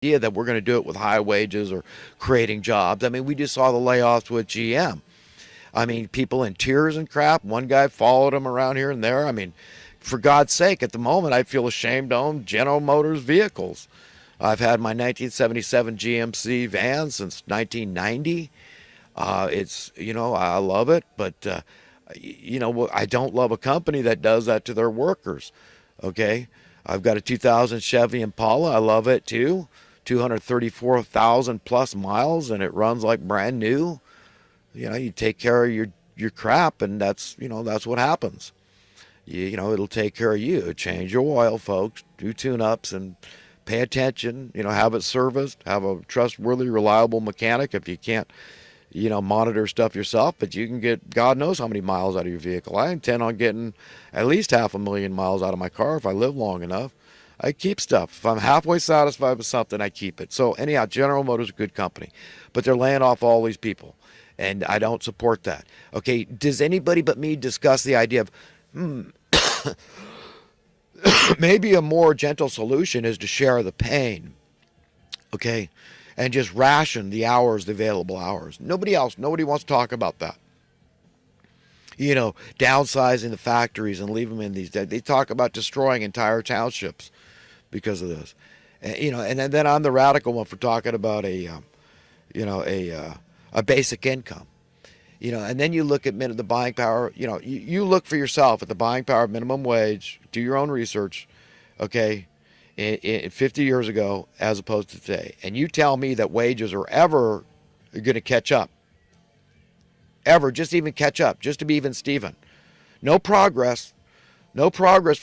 idea that we're going to do it with high wages or creating jobs. I mean, we just saw the layoffs with GM. I mean, people in tears and crap. One guy followed him around here and there. I mean, for God's sake, at the moment, I feel ashamed to own General Motors vehicles. I've had my 1977 GMC van since 1990. It's, I love it, but, I don't love a company that does that to their workers. Okay. I've got a 2000 Chevy Impala. I love it too. 234,000 plus miles, and it runs like brand new. You take care of your crap, and that's what happens. It'll take care of you. Change your oil, folks. Do tune-ups and pay attention. Have it serviced. Have a trustworthy, reliable mechanic if you can't, monitor stuff yourself. But you can get God knows how many miles out of your vehicle. I intend on getting at least 500,000 miles out of my car if I live long enough. I keep stuff. If I'm halfway satisfied with something, I keep it. So anyhow, General Motors is a good company, but they're laying off all these people, and I don't support that. Okay, does anybody but me discuss the idea of maybe a more gentle solution is to share the pain, okay, and just ration the hours, the available hours. Nobody wants to talk about that. Downsizing the factories and leave them in these. They talk about destroying entire townships because of this. And then I'm the radical one for talking about a basic income. And then you look at the buying power. You look for yourself at the buying power of minimum wage. Do your own research, okay? In 50 years ago as opposed to today, and you tell me that wages are ever going to catch up, just even catch up, just to be even Steven. No progress for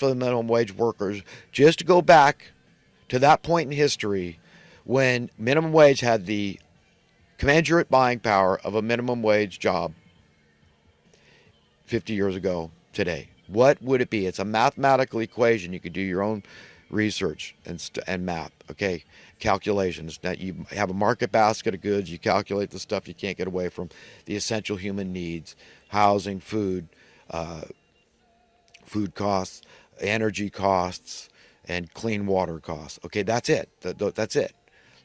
the minimum wage workers. Just to go back to that point in history when minimum wage had the commensurate buying power of a minimum wage job 50 years ago today. What would it be? It's a mathematical equation. You could do your own research and math, okay? Calculations. Now you have a market basket of goods. You calculate the stuff you can't get away from, the essential human needs, housing, food costs, energy costs, and clean water costs. Okay, that's it. That's it.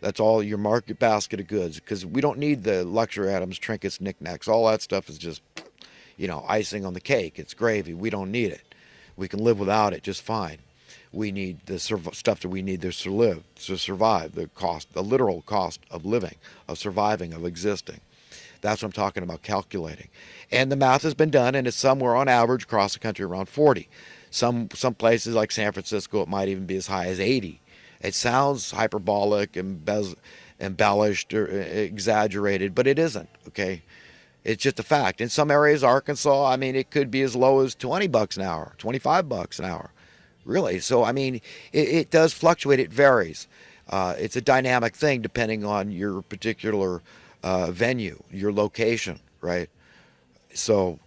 That's all your market basket of goods, because we don't need the luxury items, trinkets, knickknacks. All that stuff is just, icing on the cake. It's gravy. We don't need it. We can live without it just fine. We need the stuff that we need to survive, the literal cost of living, of surviving, of existing. That's what I'm talking about, calculating. And the math has been done, and it's somewhere on average across the country around 40. Some places like San Francisco, it might even be as high as 80. It sounds hyperbolic, embellished, or exaggerated, but it isn't, okay? It's just a fact. In some areas, Arkansas, it could be as low as $20 an hour, $25 an hour. Really. So, it does fluctuate. It varies. It's a dynamic thing depending on your particular venue, your location, right? So,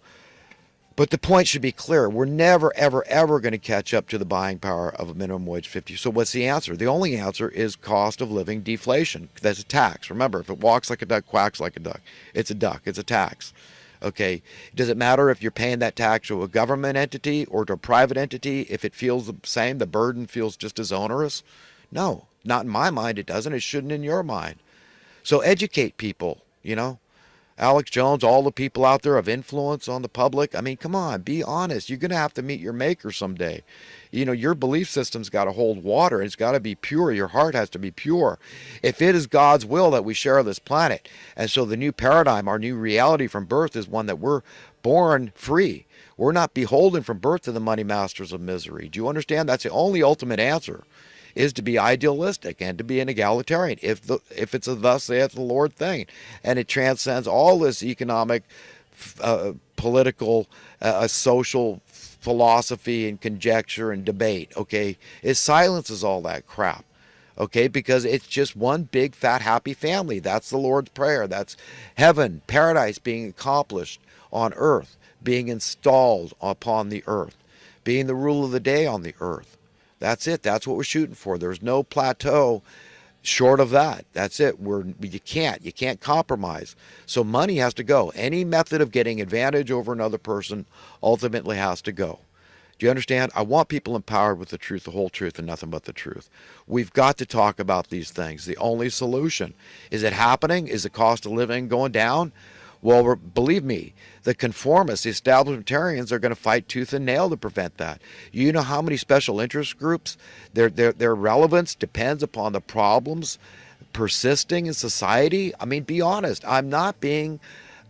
but the point should be clear. We're never, ever, ever going to catch up to the buying power of a minimum wage 50. So what's the answer? The only answer is cost of living deflation. That's a tax. Remember, if it walks like a duck, quacks like a duck, it's a duck. It's a tax. Okay, does it matter if you're paying that tax to a government entity or to a private entity? If it feels the same, the burden feels just as onerous? No, not in my mind it doesn't. It shouldn't in your mind. So educate people, Alex Jones, all the people out there of influence on the public. Come on, be honest. You're going to have to meet your maker someday. Your belief system's got to hold water. It's got to be pure. Your heart has to be pure. If it is God's will that we share this planet, and so the new paradigm, our new reality from birth is one that we're born free. We're not beholden from birth to the money masters of misery. Do you understand? That's the only ultimate answer, is to be idealistic and to be an egalitarian. If it's a thus saith the Lord thing, and it transcends all this economic, political, social philosophy and conjecture and debate, okay? It silences all that crap, okay? Because it's just one big, fat, happy family. That's the Lord's Prayer. That's heaven, paradise being accomplished on earth, being installed upon the earth, being the rule of the day on the earth. That's it. That's what we're shooting for. There's no plateau short of that. That's it. You can't compromise. So money has to go. Any method of getting advantage over another person ultimately has to go. Do you understand? I want people empowered with the truth, the whole truth, and nothing but the truth. We've got to talk about these things. The only solution. Is it happening? Is the cost of living going down? Well, believe me, the conformists, the establishmentarians are going to fight tooth and nail to prevent that. You know how many special interest groups, their relevance depends upon the problems persisting in society? I mean, be honest. I'm not being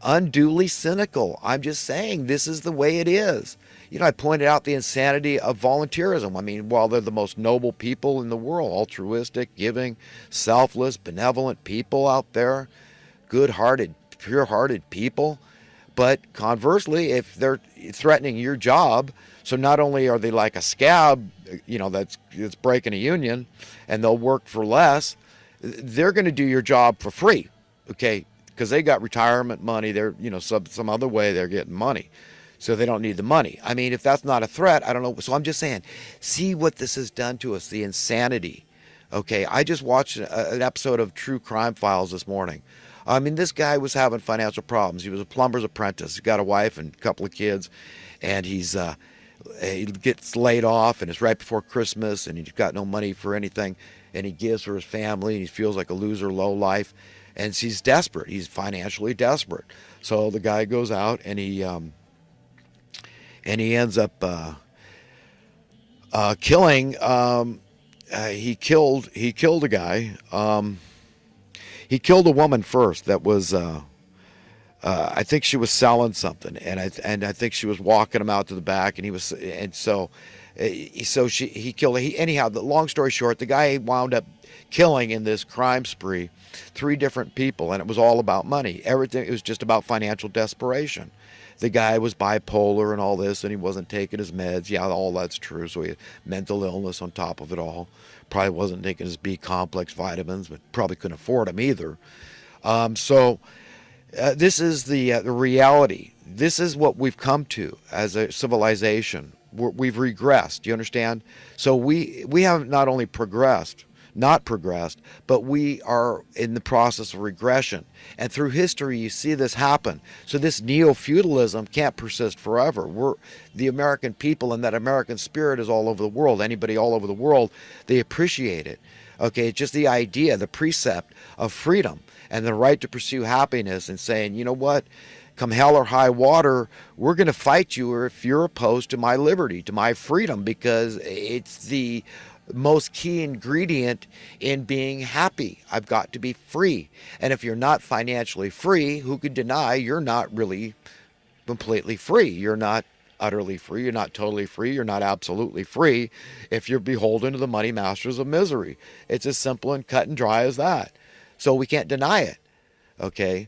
unduly cynical. I'm just saying this is the way it is. You know, I pointed out the insanity of volunteerism. I mean, while they're the most noble people in the world, altruistic, giving, selfless, benevolent people out there, good-hearted, pure-hearted people. But conversely, if they're threatening your job, so not only are they like a scab, you know, that's breaking a union, and they'll work for less, they're going to do your job for free, okay? Because they got retirement money. They're, you know, some other way they're getting money, so they don't need the money. I mean, if that's not a threat, I don't know. So I'm just saying, see what this has done to us, the insanity. Okay, I just watched an episode of True Crime Files this morning. I mean, this guy was having financial problems. He was a plumber's apprentice. He got a wife and a couple of kids, and he gets laid off, and it's right before Christmas, and he's got no money for anything, and he gives for his family, and he feels like a loser, low life, and he's desperate. He's financially desperate. So the guy goes out, and he ends up killing. He killed a guy. He killed a woman first that was, I think she was selling something, and I think she was walking him out to the back, and he killed her. Anyhow, the long story short, the guy wound up killing in this crime spree 3 different people, and it was all about money. Everything, it was just about financial desperation. The guy was bipolar and all this, and he wasn't taking his meds. Yeah, all that's true. So he had mental illness on top of it all. Probably wasn't taking his B complex vitamins, but probably couldn't afford them either. This is the reality. This is what we've come to as a civilization. We've regressed. Do you understand? So we have not only not progressed, but we are in the process of regression. And through history, you see this happen. So this neo-feudalism can't persist forever. The American people, and that American spirit is all over the world. Anybody all over the world, they appreciate it. Okay, it's just the idea, the precept of freedom and the right to pursue happiness, and saying, you know what, come hell or high water, we're going to fight you if you're opposed to my liberty, to my freedom, because it's the most key ingredient in being happy. I've got to be free. And if you're not financially free, who could deny you're not really completely free? You're not utterly free. You're not totally free. You're not absolutely free if you're beholden to the money masters of misery. It's as simple and cut and dry as that. So we can't deny it. Okay?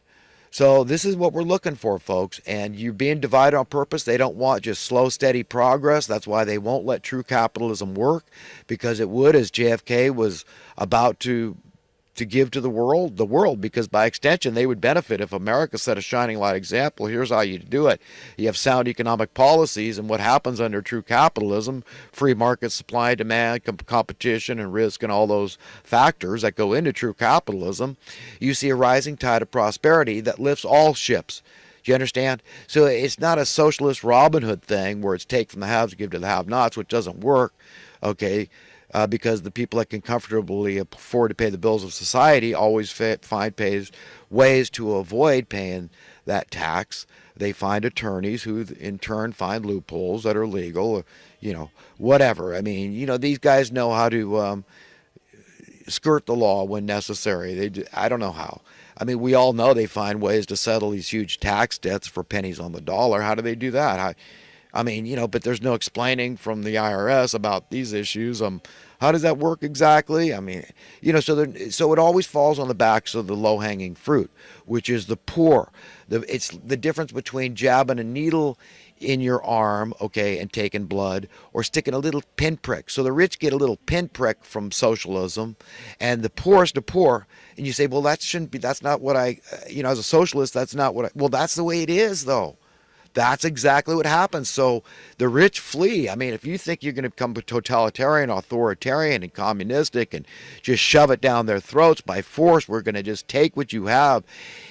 So this is what we're looking for, folks. And you're being divided on purpose. They don't want just slow, steady progress. That's why they won't let true capitalism work, because it would, as JFK was about to give to the world, because by extension they would benefit if America set a shining light example. Here's how you do it. You have sound economic policies, and what happens under true capitalism, free market supply, demand, competition, and risk, and all those factors that go into true capitalism, you see a rising tide of prosperity that lifts all ships. Do you understand? So it's not a socialist Robin Hood thing where it's take from the haves and give to the have-nots, which doesn't work, okay? Because the people that can comfortably afford to pay the bills of society always find ways to avoid paying that tax. They find attorneys who in turn find loopholes that are legal, or, you know, whatever. I mean, you know, these guys know how to skirt the law when necessary. I don't know how. I mean, we all know they find ways to settle these huge tax debts for pennies on the dollar. How do they do that? I mean, you know, but there's no explaining from the IRS about these issues. How does that work exactly? I mean, you know, so it always falls on the backs of the low-hanging fruit, which is the poor. It's the difference between jabbing a needle in your arm, okay, and taking blood, or sticking a little pinprick. So the rich get a little pinprick from socialism, and the poorest of poor. And you say, well, that's not what you know, as a socialist, that's not what well, that's the way it is, though. That's exactly what happens. So the rich flee. I mean, if you think you're going to become totalitarian, authoritarian, and communistic and just shove it down their throats by force, we're going to just take what you have,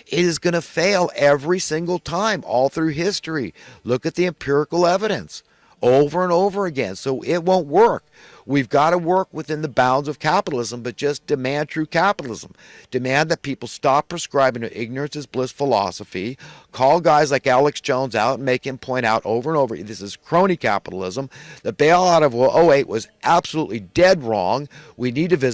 it is going to fail every single time, all through history. Look at the empirical evidence. over and over again. So it won't work. We've got to work within the bounds of capitalism, but just demand true capitalism. Demand that people stop prescribing an ignorance is bliss philosophy. Call guys like Alex Jones out and make him point out over and over, this is crony capitalism. The bailout of '08 was absolutely dead wrong. We need to visit